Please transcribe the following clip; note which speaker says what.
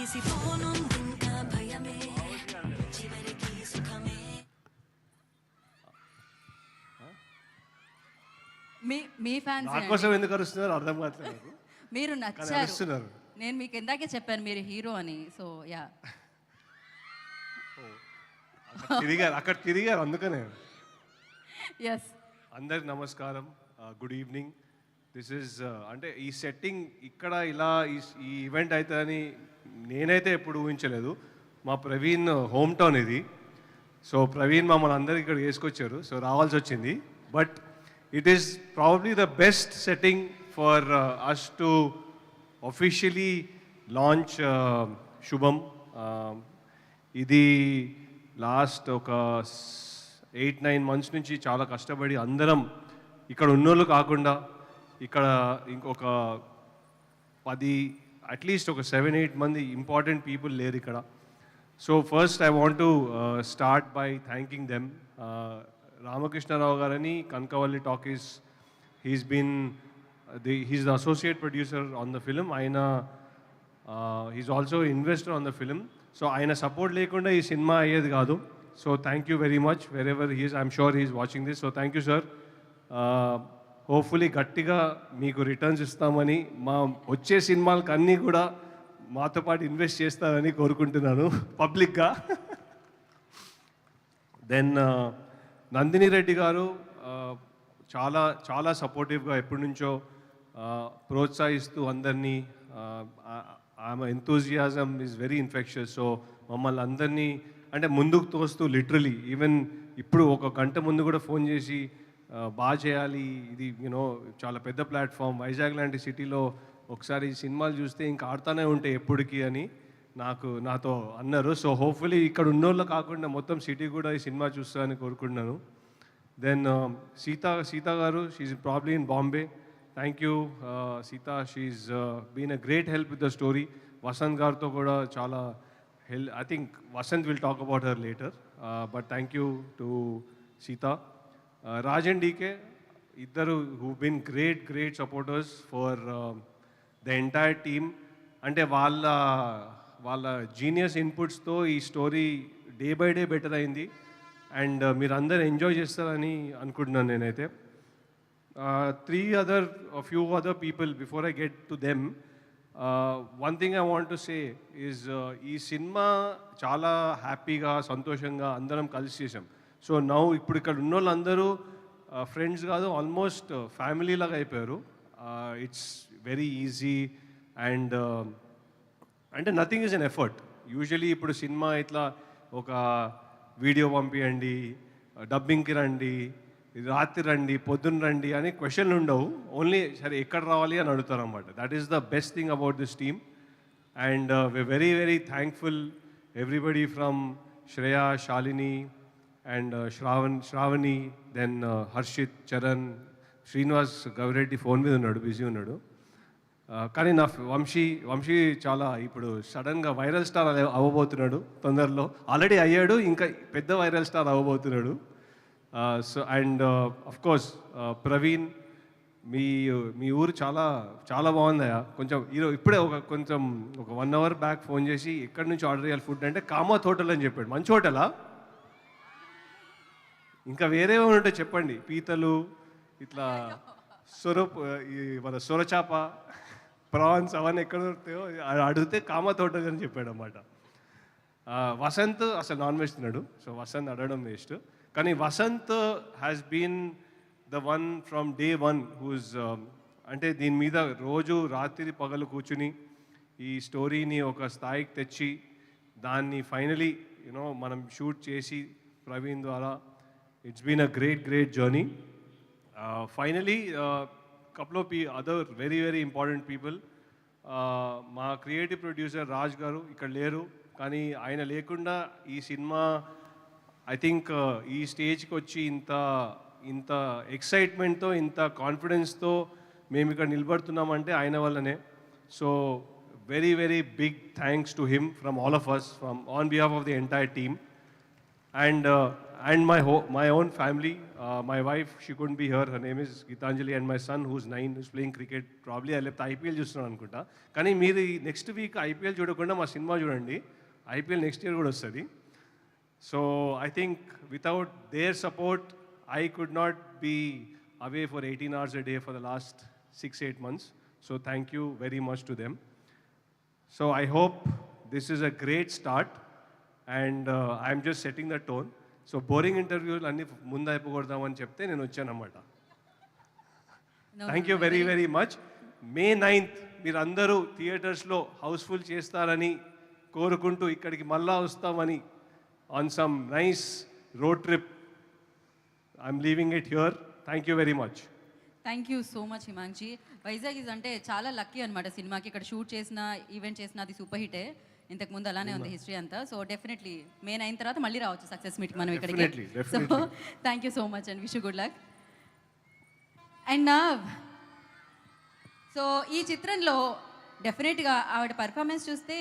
Speaker 1: ముగిసిపోనుందింకా భయమే చివరికి సుఖమే.
Speaker 2: మీ ఫ్యాన్స్
Speaker 3: నా కోసం ఎందుకు అరుస్తున్నారు అర్థం కావట్లేదు.
Speaker 2: మీరు
Speaker 3: కానీ
Speaker 2: నచ్చారు.
Speaker 3: అరుస్తున్నారు.
Speaker 2: నేను మీకు ఇందాకే చెప్పాను మీరు హీరో అని. సో యా
Speaker 3: అక్కడ తిరిగారు అందుకనే.
Speaker 2: ఎస్
Speaker 3: అందరికి నమస్కారం, గుడ్ ఈవినింగ్. దిస్ ఈజ్ అంటే ఈ సెట్టింగ్ ఇక్కడ ఇలా ఈ ఈవెంట్ అవుతుందని నేనైతే ఎప్పుడు ఊహించలేదు. మా ప్రవీణ్ హోమ్ టౌన్ ఇది. సో ప్రవీణ్ మమ్మల్ని అందరికి ఇక్కడ వేసుకొచ్చారు, సో రావాల్సి వచ్చింది. But it is probably the best setting for us to officially launch శుభం. ఇది లాస్ట్ ఒక 8-9 months నుంచి చాలా కష్టపడి అందరం ఇక్కడ ఉన్నోళ్ళు కాకుండా ఇక్కడ ఇంకొక 10 అట్లీస్ట్ ఒక 7-8 మంది ఇంపార్టెంట్ పీపుల్ లేరు ఇక్కడ. So first I want to start by thanking them. Ramakrishna Rao గారని Kanakavalli talkies, he's been he's the associate producer on the film. He's also investor on the film. So aina support lekunda ee cinema ayyedi kaadu. So thank you very much wherever he is. I'm sure he is watching this. So thank you sir. Hopefully గట్టిగా మీకు returns ఇస్తామని, మా వచ్చే సినిమాలకు అన్నీ కూడా మాతో పాటు ఇన్వెస్ట్ చేస్తారని కోరుకుంటున్నాను పబ్లిక్గా. దెన్ నందిని రెడ్డి గారు చాలా చాలా సపోర్టివ్గా ఎప్పటి నుంచో ప్రోత్సహిస్తూ అందరినీ, ఆమె enthusiasm is very infectious. So మమ్మల్ని అందరినీ అంటే ముందుకు తోస్తూ లిటరలీ ఈవెన్ ఇప్పుడు ఒక గంట ముందు కూడా ఫోన్ చేసి బాగా చేయాలి, ఇది యూనో చాలా పెద్ద ప్లాట్ఫామ్, వైజాగ్ లాంటి సిటీలో ఒకసారి సినిమాలు చూస్తే ఇంకా ఆడుతూనే ఉంటాయి ఎప్పటికీ అని నాతో అన్నారు. సో హోప్ఫుల్లీ ఇక్కడ ఉన్నోళ్ళు కాకుండా మొత్తం సిటీ కూడా ఈ సినిమా చూస్తారని కోరుకుంటున్నాను. Then Sita Garu, she's probably in Bombay. Thank you, Sita. She's been a great help with the story. Vasant Garto kuda chala help. I think Vasant will talk about her later. But thank you to Sita. Raj and DK, iddaru who've been great supporters for the entire team. Ante వాళ్ళ genius ఇన్పుట్స్తో ఈ story day by day better అయింది. And మీరు అందరు enjoy చేస్తారని అనుకుంటున్నాను నేనైతే. Few other people before I get to them, one thing I want to say is ఈ cinema చాలా హ్యాపీగా సంతోషంగా అందరం కలిసి చేసాం. సో నౌ ఇప్పుడు ఇక్కడ ఉన్న వాళ్ళందరూ ఫ్రెండ్స్ కాదు, ఆల్మోస్ట్ ఫ్యామిలీ లాగా అయిపోయారు. ఇట్స్ వెరీ ఈజీ అండ్ అంటే nothing is an effort. Usually ఇప్పుడు సినిమా ఇట్లా ఒక వీడియో పంపించండి, డబ్బింగ్కి రండి, రాత్రి రండి, పొద్దున్న రండి అని క్వశ్చన్లు ఉండవు. ఓన్లీ సరే ఎక్కడ రావాలి అని అడుగుతారు అన్నమాట. That is the best thing about this team. And we're very thankful everybody from Shreya, Shalini and Shravani, then Harshit, Charan, Srinivas Gavreddy phone మీద ఉన్నాడు, బిజీ ఉన్నాడు. కానీ నా వంశీ చాలా ఇప్పుడు సడన్గా వైరల్ స్టార్ అవ్వబోతున్నాడు తొందరలో. ఆల్రెడీ అయ్యాడు, ఇంకా పెద్ద వైరల్ స్టార్ అవ్వబోతున్నాడు. So and of course Praveen, మీ ఊరు చాలా చాలా బాగుందయా. కొంచెం ఇప్పుడే ఒక 1 hour బ్యాక్ ఫోన్ చేసి ఎక్కడి నుంచి ఆర్డర్ చేయాలి ఫుడ్ అంటే కామత్ హోటల్ అని చెప్పాడు. మంచి హోటలా? ఇంకా వేరే ఉంటే చెప్పండి. పీతలు, ఇట్లా మన సొరచాప, ప్రాన్స్ అవన్నీ ఎక్కడ దొరుకుతాయో అడిగితే కామత్ హోటల్ అని చెప్పాడు అన్నమాట. వసంత్ అసలు నాన్ వెజ్ తిన్నాడు, సో వసంత్ అడగడం వేస్ట్. కానీ Vasanth has been the one from day one whose అంటే దీని మీద రోజు రాత్రి పగలు కూర్చుని ఈ స్టోరీని ఒక స్థాయికి తెచ్చి దాన్ని ఫైనలీ మనం షూట్ చేసి ప్రవీణ్ ద్వారా it's been a great journey. Finally couple of other very important people. మా క్రియేటివ్ ప్రొడ్యూసర్ రాజ్ గారు ఇక్కడ లేరు, కానీ ఆయన లేకుండా ఈ సినిమా ఐ థింక్ ఈ స్టేజ్కి వచ్చి ఇంత ఎక్సైట్మెంట్తో ఇంత కాన్ఫిడెన్స్తో మేము ఇక్కడ నిలబడుతున్నామంటే ఆయన వల్లనే. So very big thanks to him from all of us, from on behalf of the entire team. And my own family, my wife, she couldn't be here. Her name is Gitanjali, and my son, who's 9, who's playing cricket. Probably I left IPL చూస్తున్నాను అనుకుంటా. కానీ మీరు next week IPL చూడకుండా మా cinema చూడండి. IPL next year కూడా వస్తుంది. So I think without their support I could not be away for 18 hours a day for the last 6-8 months. So thank you very much to them. So I hope this is a great start, and I'm just setting the tone. So boring interviews అన్ని ముందు అయిపోకూడదామని చెప్తే నేను వచ్చానన్నమాట.
Speaker 2: No,
Speaker 3: thank you
Speaker 2: no,
Speaker 3: very very much. May 9th మీరు అందరూ థియేటర్స్లో Housefull చేస్తారని కోరుకుంటూ ఇక్కడికి మళ్ళా వస్తామని on some nice road trip I'm leaving it here. Thank you very much.
Speaker 2: Thank you so much Himankshi. Vizag is అంటే చాలా లక్కీ అనమాట సినిమాకి. ఇక్కడ షూట్ చేసిన ఈవెంట్ చేసిన అది సూపర్ హిటే. ఇంతకు ముందు అలానే ఉంది హిస్టరీ అంతా. సో డెఫినెట్లీ May 9 తర్వాత మళ్ళీ రావచ్చు సక్సెస్ మీట్ మనం ఇక్కడికి. So thank you so much and wish you good luck. And so ఈ చిత్రంలో డెఫినెట్గా ఆవిడ పర్ఫార్మెన్స్ చూస్తే